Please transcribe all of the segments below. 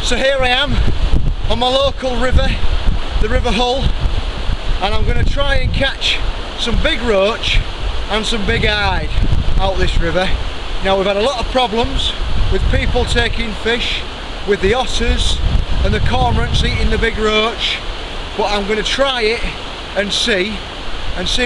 So here I am on my local river, the River Hull, and I'm going to try and catch some big roach and some big ide out this river. Now we've had a lot of problems with people taking fish, with the otters and the cormorants eating the big roach, but I'm going to try it and see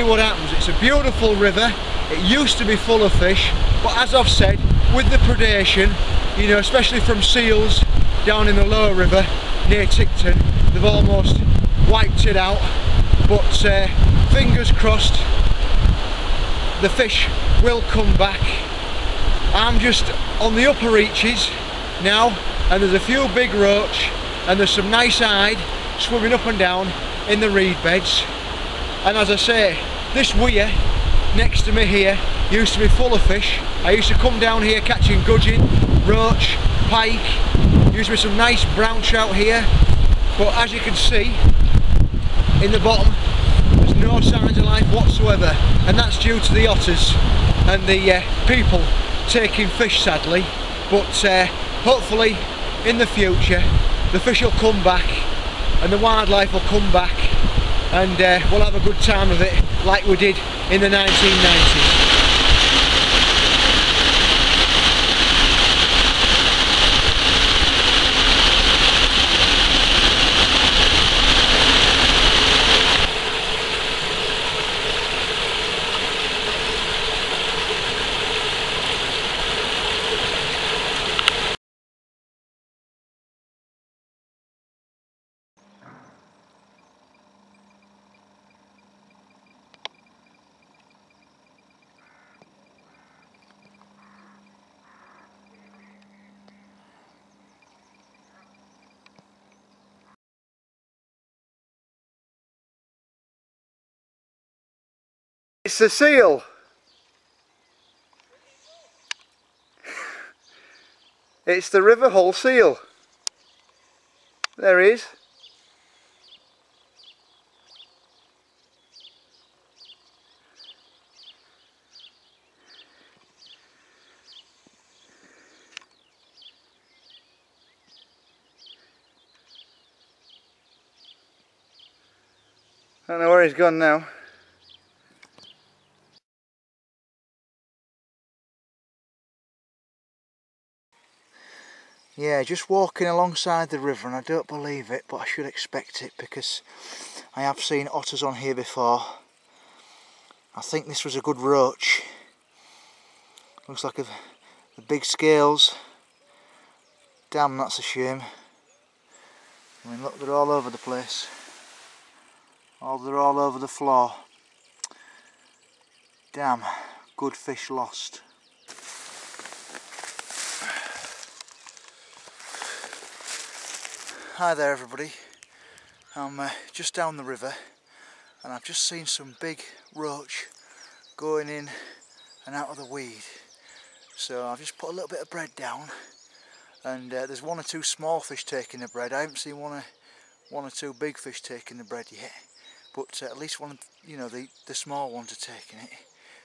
what happens. It's a beautiful river. It used to be full of fish, but as I've said, with the predation, you know, especially from seals down in the lower river near Ticton, they've almost wiped it out. But fingers crossed, the fish will come back. I'm just on the upper reaches now, and there's a few big roach and there's some nice ide swimming up and down in the reed beds. And as I say, this weir next to me here used to be full of fish. I used to come down here catching gudgeon, roach, pike. Used to be some nice brown trout here, but as you can see in the bottom, there's no signs of life whatsoever, and that's due to the otters and the people taking fish, sadly. But hopefully in the future the fish will come back and the wildlife will come back, and we'll have a good time of it like we did in the 1990s. It's a seal. It's the River Hull seal. There he is. I don't know where he's gone now. Yeah, just walking alongside the river, and I don't believe it, but I should expect it because I have seen otters on here before. I think this was a good roach. Looks like the big scales. Damn, that's a shame. I mean, look, they're all over the place. They're all over the floor. Damn, good fish lost. Hi there everybody, I'm just down the river and I've just seen some big roach going in and out of the weed. So I've just put a little bit of bread down, and there's one or two small fish taking the bread. I haven't seen one or two big fish taking the bread yet, but at least one, you know, the small ones are taking it.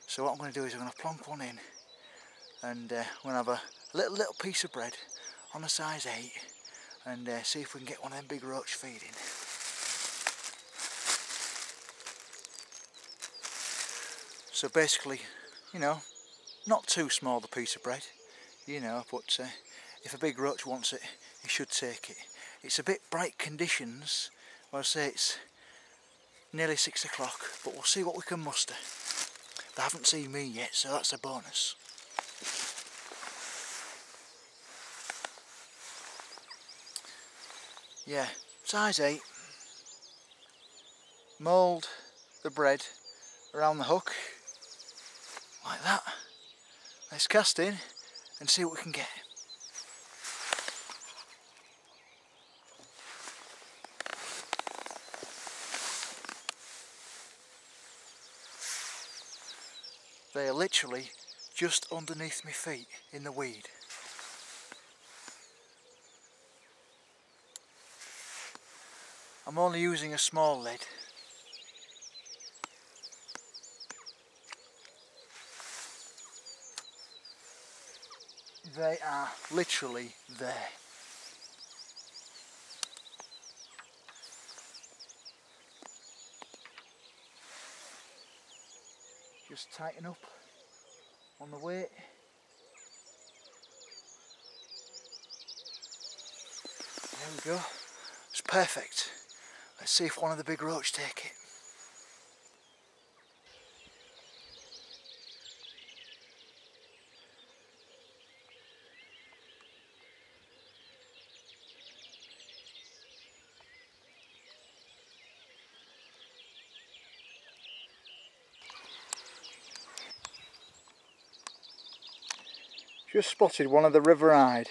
So what I'm going to do is I'm going to plonk one in, and I'm going to have a little piece of bread on a size 8. And see if we can get one of them big roach feeding. So basically, you know, not too small the piece of bread, you know, but if a big roach wants it, he should take it. It's a bit bright conditions. Well, I say it's nearly 6 o'clock, but we'll see what we can muster. They haven't seen me yet, so that's a bonus. Yeah, size 8, mould the bread around the hook, like that. Let's cast in and see what we can get. They are literally just underneath my feet in the weed. I'm only using a small lead. They are literally there. Just tighten up on the weight. There we go. It's perfect. Let's see if one of the big roach take it. Just spotted one of the River Ide.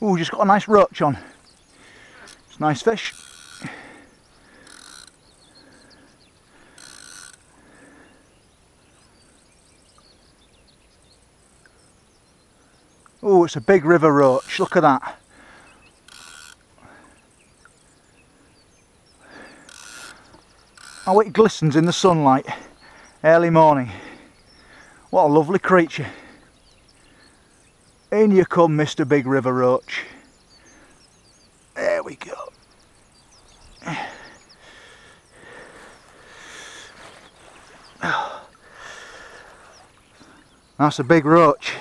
Ooh, just got a nice roach on. It's a nice fish. Ooh, it's a big river roach. Look at that. How it glistens in the sunlight early morning. What a lovely creature. In you come, Mr. Big River Roach. There we go. That's a big roach.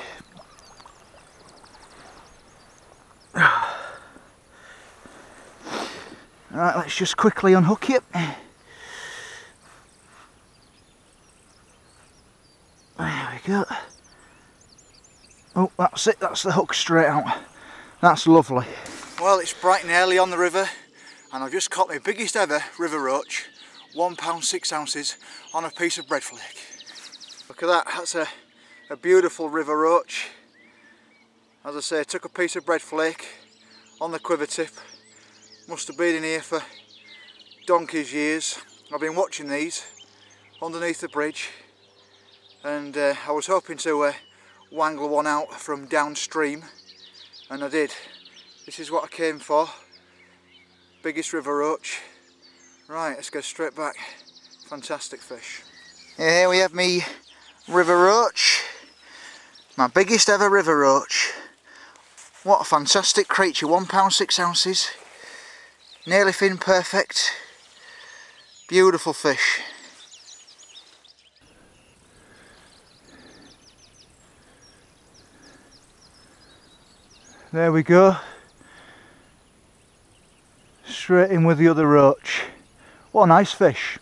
Right, let's just quickly unhook it. There we go. Oh, that's it, that's the hook straight out. That's lovely. Well, it's bright and early on the river, and I've just caught my biggest ever river roach, £1 6 ounces, on a piece of bread flake. Look at that, that's a beautiful river roach. As I say, I took a piece of bread flake on the quiver tip. Must have been in here for donkey's years. I've been watching these underneath the bridge, and I was hoping to wangle one out from downstream, and I did. This is what I came for. Biggest river roach. Right, let's go straight back. Fantastic fish. Here we have me river roach. My biggest ever river roach. What a fantastic creature. £1 6 ounces. Nearly fin perfect. Beautiful fish. There we go. Straight in with the other roach. What a nice fish.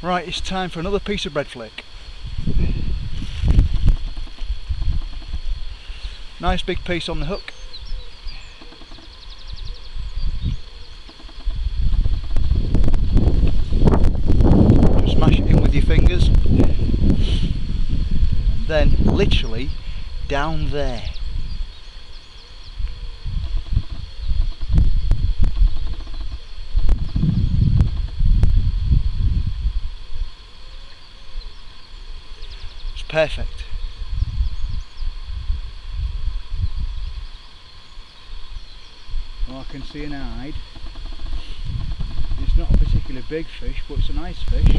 Right, it's time for another piece of bread flake. Nice big piece on the hook. Just smash it in with your fingers. And then literally down there. It's perfect. Well, I can see an Ide. It's not a particularly big fish, but it's a nice fish.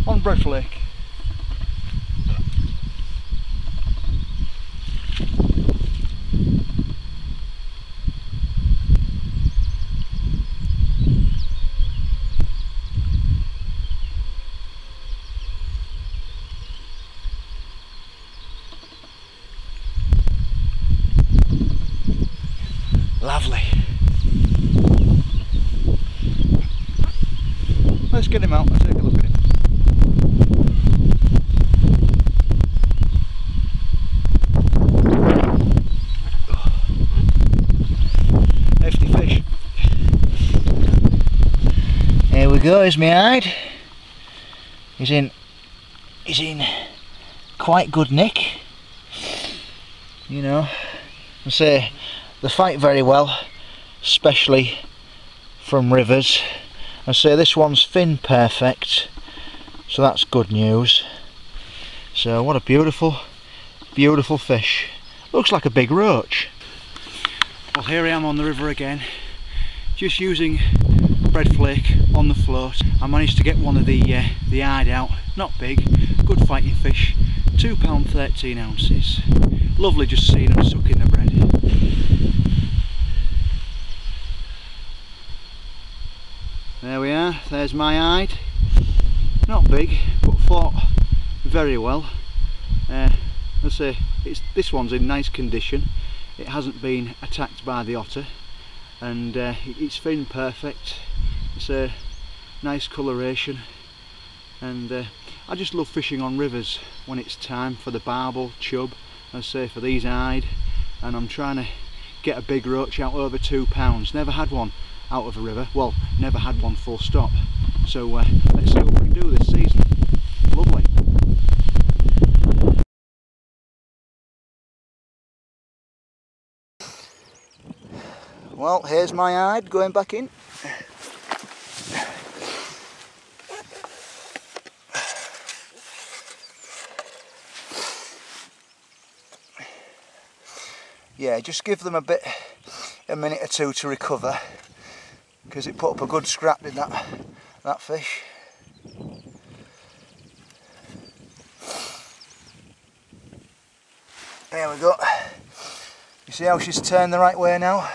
On bread flake. Lovely. Let's get him out and take a look at him. Hefty fish. Here we go, here's my Ide. He's in quite good nick. You know, I say they fight very well, especially from rivers. I say this one's fin perfect, so that's good news. So what a beautiful, beautiful fish. Looks like a big roach. Well, here I am on the river again, just using bread flake on the float. I managed to get one of the Ide out. Not big, good fighting fish. £2 13 ounces. Lovely just seeing them sucking the bread. There we are, there's my Ide. Not big, but fought very well. Let's say this one's in nice condition. It hasn't been attacked by the otter, and it's fin perfect. It's a nice coloration, and I just love fishing on rivers when it's time for the barbel, chub, let's say for these Ide, and I'm trying to get a big roach out over £2. Never had one out of a river, well, never had one full stop. So let's see what we can do this season. Lovely. Well, here's my Ide going back in. Yeah, just give them a minute or two to recover, because it put up a good scrap, did that fish. There we go. You see how she's turned the right way now?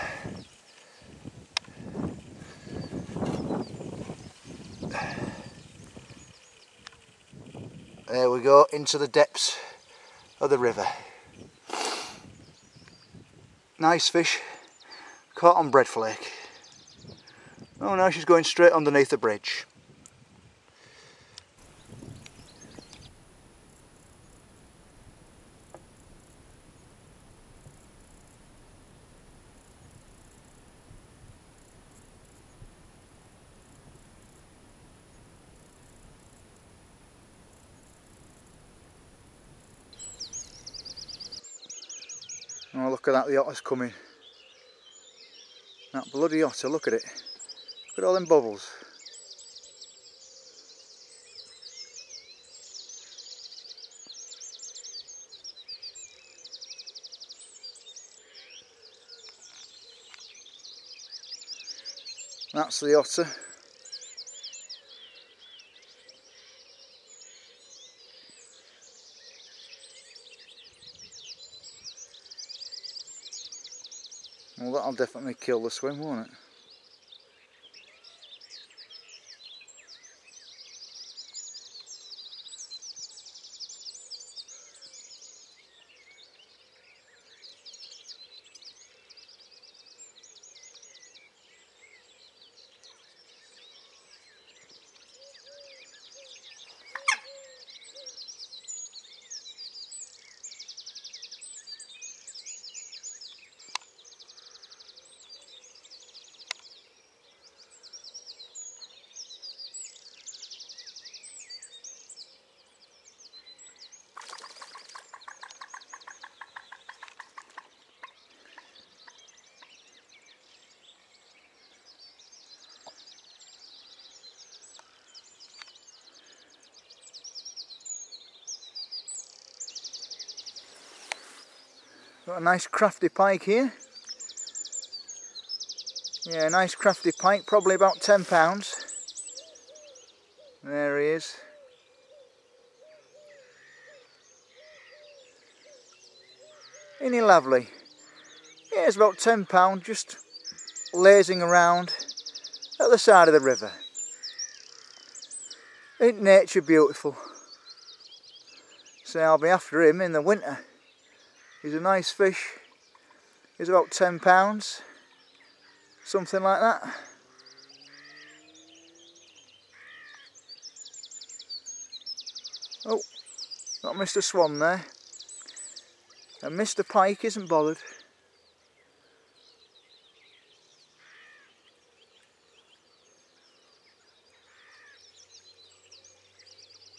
There we go, into the depths of the river. Nice fish, caught on bread flake. Oh no, she's going straight underneath the bridge. Oh, look at that, the otter's coming. That bloody otter, look at it. Look at all them bubbles. That's the otter. Well, that'll definitely kill the swim, won't it? Got a nice crafty pike here. Yeah, a nice crafty pike, probably about 10 pounds. There he is. Isn't he lovely? Yeah, it's about 10 pounds, just lazing around at the side of the river. Ain't nature beautiful? So I'll be after him in the winter. He's a nice fish. He's about 10 pounds, something like that. Oh, got Mr. Swan there. And Mr. Pike isn't bothered.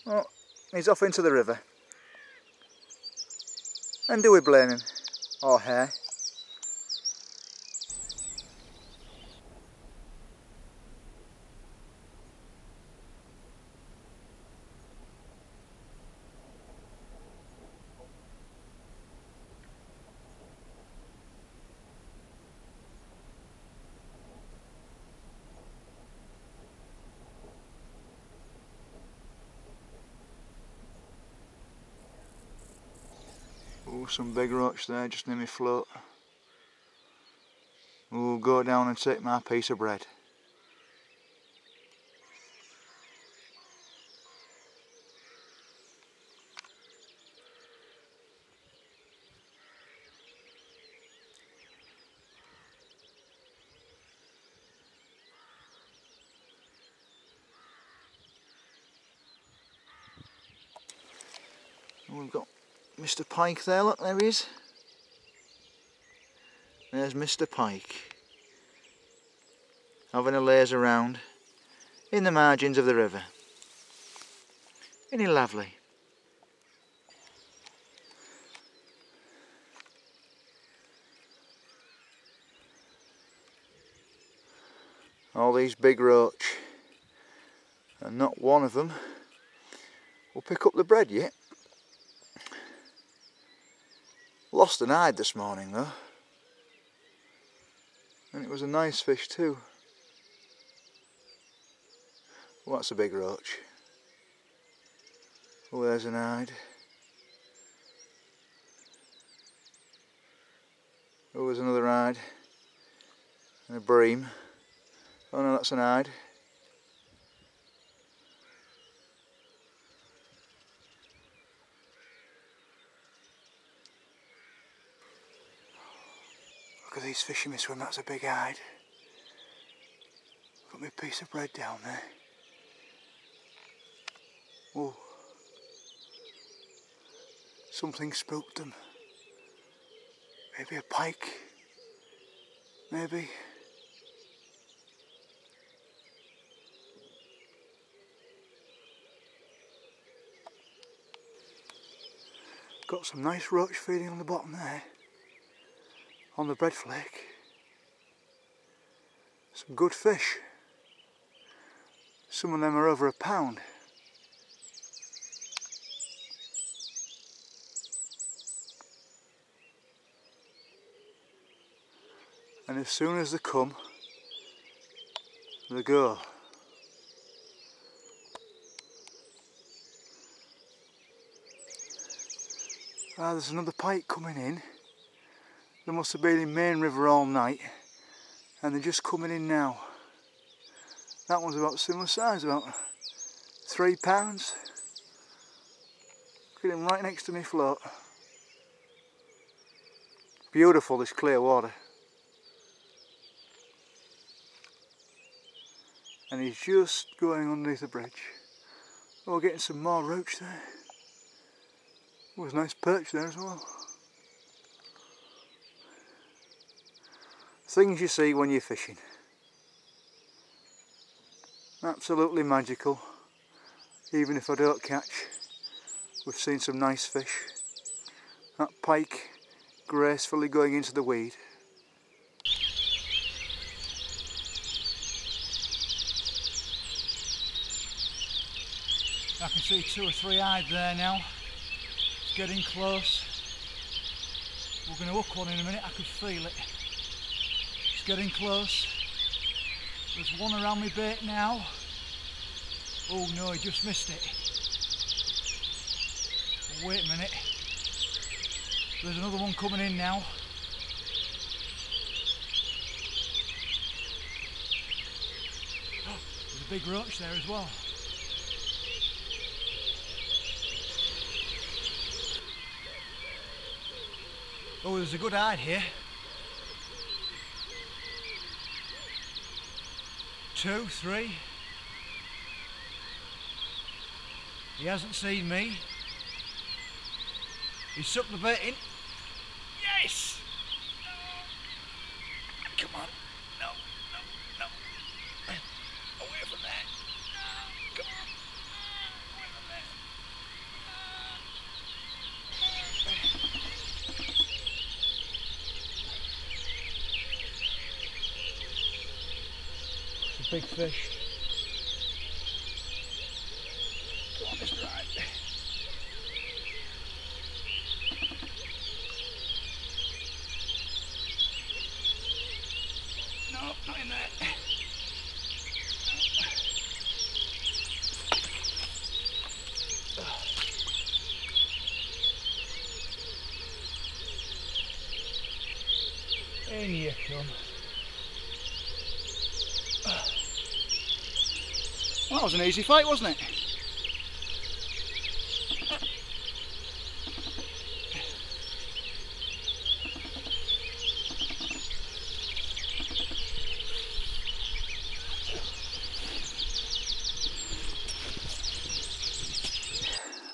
Oh, he's off into the river. And do we blame him? Or her? Oh, some big roach there just near me float. Oh, go down and take my piece of bread. We've got Mr. Pike there, look, there he is. There's Mr. Pike, having a laze around in the margins of the river. Isn't he lovely? All these big roach, and not one of them will pick up the bread yet. Lost an Ide this morning though, and it was a nice fish too. Oh, that's a big roach. Oh, there's an Ide. Oh, there's another Ide. And a bream. Oh no, that's an Ide. Look at these fish in my swim, that's a big Ide. Got my piece of bread down there. Oh. Something spooked them. Maybe a pike. Maybe. Got some nice roach feeding on the bottom there. On the bread flake. Some good fish. Some of them are over £1. And as soon as they come, they go. Ah, there's another pike coming in. They must have been in Main River all night, and they're just coming in now. That one's about similar size, about £3. Look at him right next to me float. Beautiful, this clear water. And he's just going underneath the bridge. Oh, we're getting some more roach there. Oh, there's a nice perch there as well. Things you see when you're fishing. Absolutely magical. Even if I don't catch, we've seen some nice fish. That pike gracefully going into the weed. I can see 2 or 3 Ide there now. It's getting close. We're going to hook one in a minute, I could feel it. It's getting close. There's one around my bait now. Oh no, he just missed it. Wait a minute. There's another one coming in now. There's a big roach there as well. Oh, there's a good hide here. 2, 3. He hasn't seen me. He's sucked the bait in. Yes! No. Come on. No, no, no. Away from there. No. Come on. Away from there. It's a big fish. Go on, Mr. Ide. No, not in there. In you come. Well, that was an easy fight, wasn't it?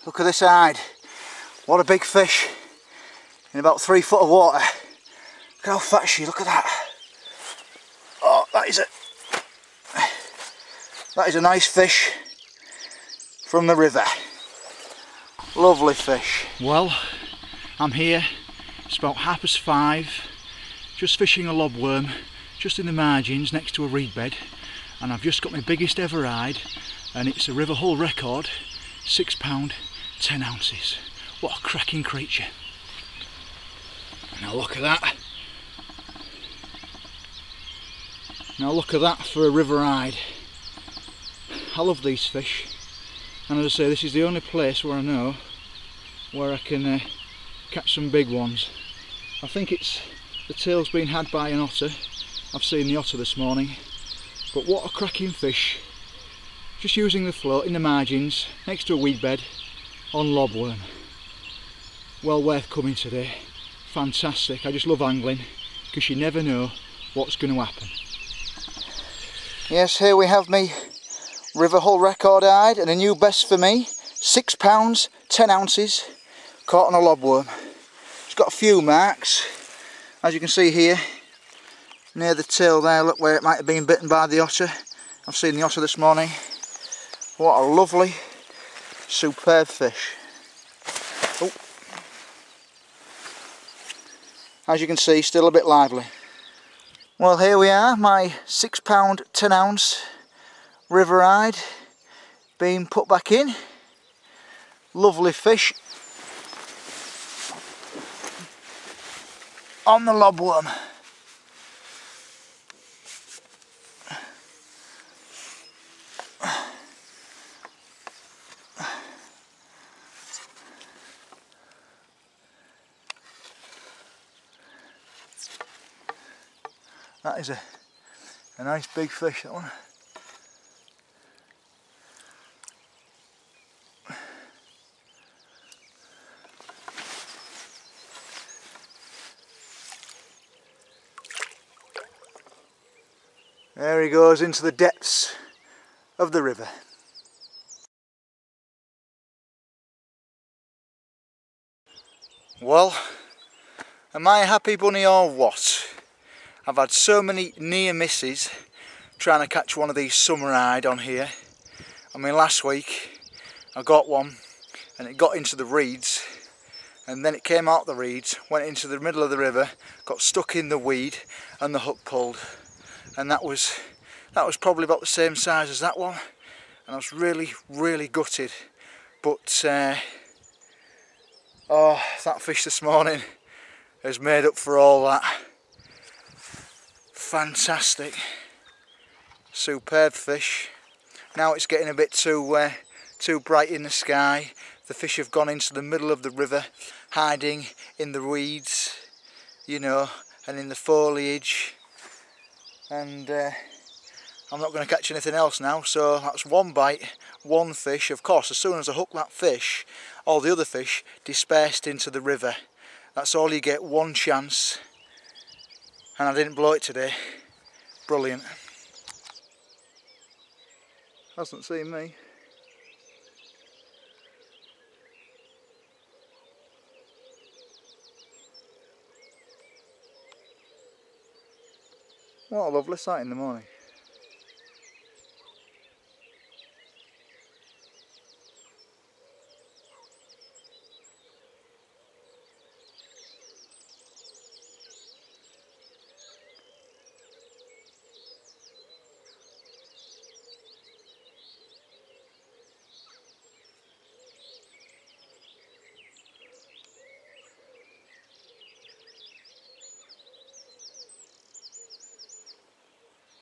Look at this hide. What a big fish in about 3 foot of water. Look how fat she is, look at that. Oh, that is a nice fish from the river. Lovely fish. Well, I'm here, it's about 5:30, just fishing a lobworm, just in the margins next to a reed bed, and I've just got my biggest ever hide, and it's a River Hull record, £6, 10 ounces. What a cracking creature. Now look at that. Now look at that for a river hide. I love these fish, and as I say, this is the only place where I know where I can catch some big ones. I think it's the tail's been had by an otter. I've seen the otter this morning, but what a cracking fish. Just using the float in the margins next to a weed bed on lobworm. Well worth coming today. Fantastic. I just love angling because you never know what's going to happen. Yes, here we have me River Hull record hide, and a new best for me, £6, 10 ounces, caught on a lobworm. It's got a few marks, as you can see here, near the tail there, look where it might have been bitten by the otter. I've seen the otter this morning. What a lovely, superb fish. Oh. As you can see, still a bit lively. Well, here we are, my £6, 10 ounce river hide being put back in. Lovely fish on the lobworm. That is a nice big fish, that one. There he goes into the depths of the river. Well, am I a happy bunny or what? I've had so many near misses trying to catch one of these summer hide on here. I mean, last week I got one and it got into the reeds, and then it came out the reeds, went into the middle of the river, got stuck in the weed, and the hook pulled. And that was probably about the same size as that one, and I was really gutted. But oh, that fish this morning, has made up for all that. Fantastic, superb fish. Now it's getting a bit too bright in the sky. The fish have gone into the middle of the river, hiding in the weeds, you know, and in the foliage. And I'm not going to catch anything else now, so that's one bite, one fish. Of course, as soon as I hook that fish, all the other fish dispersed into the river. That's all you get, one chance. And I didn't blow it today. Brilliant. Hasn't seen me. What a lovely sight in the morning.